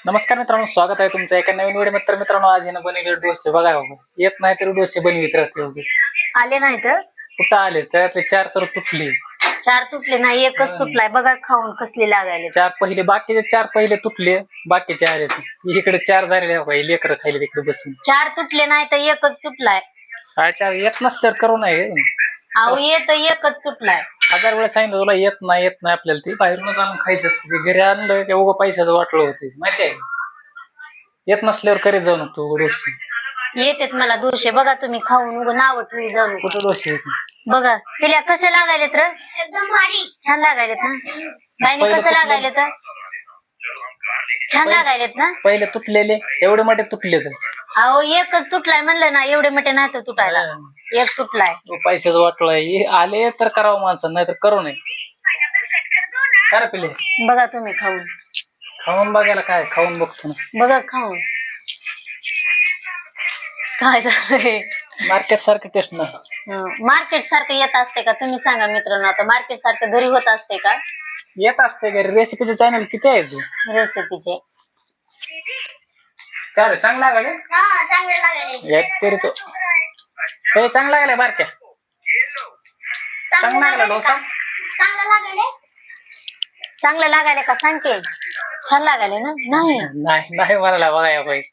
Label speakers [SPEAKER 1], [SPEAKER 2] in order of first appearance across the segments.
[SPEAKER 1] नमस्कार मित्रांनो, स्वागत आहे तुमचं एका नवीन व्हिडिओ मध्ये. मित्रांनो, आज हिनं बनवले डोसे बघा. येत नाही तर डोसे बनवित राहते.
[SPEAKER 2] आले नाही तर
[SPEAKER 1] कुठं आले त्यातले 4 तर तुटले.
[SPEAKER 2] 4 तुटले नाही, एकच तुटलाय बघा. खाऊन कसले लागायले.
[SPEAKER 1] 4 पहिले, बाकीचे 4 पहिले तुटले, बाकीचे आले. इकडे 4 झालेले पाहिजे, लेकर खायले तिकडे बसून.
[SPEAKER 2] 4 तुटले नाही तर एकच तुटलाय.
[SPEAKER 1] काय 4 येत नसतं तर करू नये.
[SPEAKER 2] अहो येत एकच तुटलाय.
[SPEAKER 1] 1000 वेळा सांगितलं तुला, येत नाही आपल्याला. ते बाहेरूनच आणून खायचं असतं. ते घरी आणलं की उगा पैशाचं वाटलं होते, माहितीये. येत नसल्यावर करीत जाऊ नको डोसे.
[SPEAKER 2] येतेत मला डोसे बघा. तुम्ही खाऊन उग नाव ठेवी जाऊ.
[SPEAKER 1] कुठं डोसे
[SPEAKER 2] बघा पिल्या कसे लागायलेत र. एकदम भारी छान लागायलेत ना. बाईने कसं लागायले तर छान लागायलेत ना.
[SPEAKER 1] पहिले तुटलेले एवढे मोठे तुटले तर.
[SPEAKER 2] अहो एकच तुटलाय म्हणलं ना, एवढे मोठे नाही तर तुटायला. एक तुटलाय.
[SPEAKER 1] पैशाचं वाटलंय. आले तर करावं माणसं, नाही तर करू नये. खरं पिले
[SPEAKER 2] बघा तुम्ही खाऊन.
[SPEAKER 1] खाऊन बघायला काय, खाऊन बघतो ना.
[SPEAKER 2] बघा खाऊन काय झालंय.
[SPEAKER 1] मार्केट सारखं टेस्ट ना.
[SPEAKER 2] मार्केट सारखं येत असते का तुम्ही सांगा मित्रांनो. आता मार्केट सारखं घरी होत असते का?
[SPEAKER 1] येत असते घरी. रेसिपीचे चॅनल किती आहे तू?
[SPEAKER 2] रेसिपीचे
[SPEAKER 1] काय रे, चांगला लागले. एक तरी तो हे चांगला लागलाय. बारक्या चांगला लागला डोसा.
[SPEAKER 2] चांगलं लागायला का सांगते. छान लागायले ना. नाही
[SPEAKER 1] नाही नाही मला बघाय पाहिजे.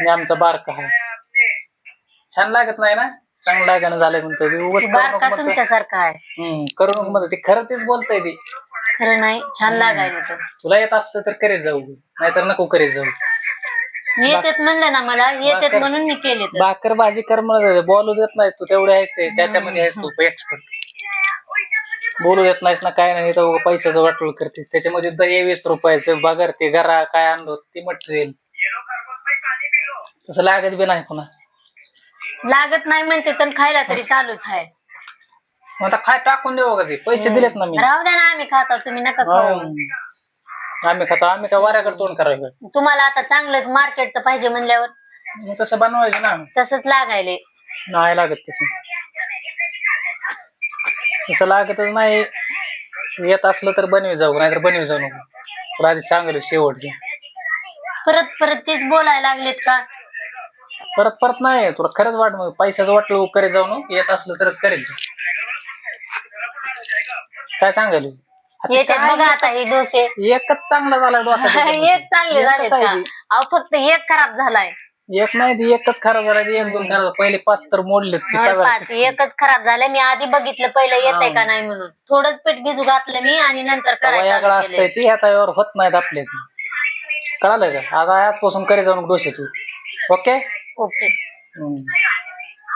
[SPEAKER 1] मी आमचा बारका आहे. छान लागत नाही ना. चांगलं लागायला झालंय म्हणतो.
[SPEAKER 2] बारका तुमच्यासारखा आहे.
[SPEAKER 1] करू नको ते. खरं तेच बोलतय ते.
[SPEAKER 2] खरं नाही, छान लागायला. तर
[SPEAKER 1] तुला येत असतं तर करीत जाऊ, नाहीतर नको करीत जाऊ.
[SPEAKER 2] मी येतेत म्हणलं ना, मला येतेत म्हणून मी केले.
[SPEAKER 1] भाकर भाजी कर म्हणत बोलू देत नाही तू. तेवढे आहेस त्याच्यामध्ये आहेस तू एक्सपर्ट. बोलू देत नाहीस ना, काय नाही तर पैशाचं वाटोळ करतेस. त्याच्यामध्ये 20 रुपयाचं बगर ते घरा काय आणलं ते मटेरियल. तसं लागत बी नाही पुन्हा.
[SPEAKER 2] लागत नाही म्हणते तर खायला तरी चालूच आहे.
[SPEAKER 1] आता काय टाकून देऊ का ते. पैसे दिलेत ना मी.
[SPEAKER 2] राहू द्या ना, आम्ही खाता, तुम्ही नका खाऊ.
[SPEAKER 1] आम्ही खातो. आम्ही काय वाऱ्याकडे तोंड करायचं.
[SPEAKER 2] तुम्हाला आता चांगलंच मार्केटचं पाहिजे म्हणल्यावर
[SPEAKER 1] मग तसं बनवायचं ना.
[SPEAKER 2] तसंच लागायले.
[SPEAKER 1] नाही लागत तसं. तसं लागतच नाही. येत असलं तर बनवी जाऊ, नाहीतर बनवी जाऊ नको. तुला आधी सांगलं शेवट.
[SPEAKER 2] परत परत तेच बोलायला लागलेत का?
[SPEAKER 1] परत नाही. तुला खरंच वाट पैशाचं वाटलं करीत जाऊ नको. येत असलं तरच करेल. काय सांगाल.
[SPEAKER 2] येतात बघा आता हे डोसे.
[SPEAKER 1] एकच चांगला झाला डोसा.
[SPEAKER 2] एक चांगले झाले का? अहो फक्त एक खराब झालाय.
[SPEAKER 1] एक नाही, एकच खराब झाला. 1-2 खराब. पहिले 5 तर मोडले.
[SPEAKER 2] 5 एकच खराब झालं. मी आधी बघितलं पहिलं येतंय का नाही म्हणून. थोडंच पीठ भिजू घातलं मी आणि नंतर करायचं
[SPEAKER 1] असतंय ती. आता यावर होत नाहीत आपले. कळालं का? आता आजपासून करी जाऊन डोसे तू. ओके.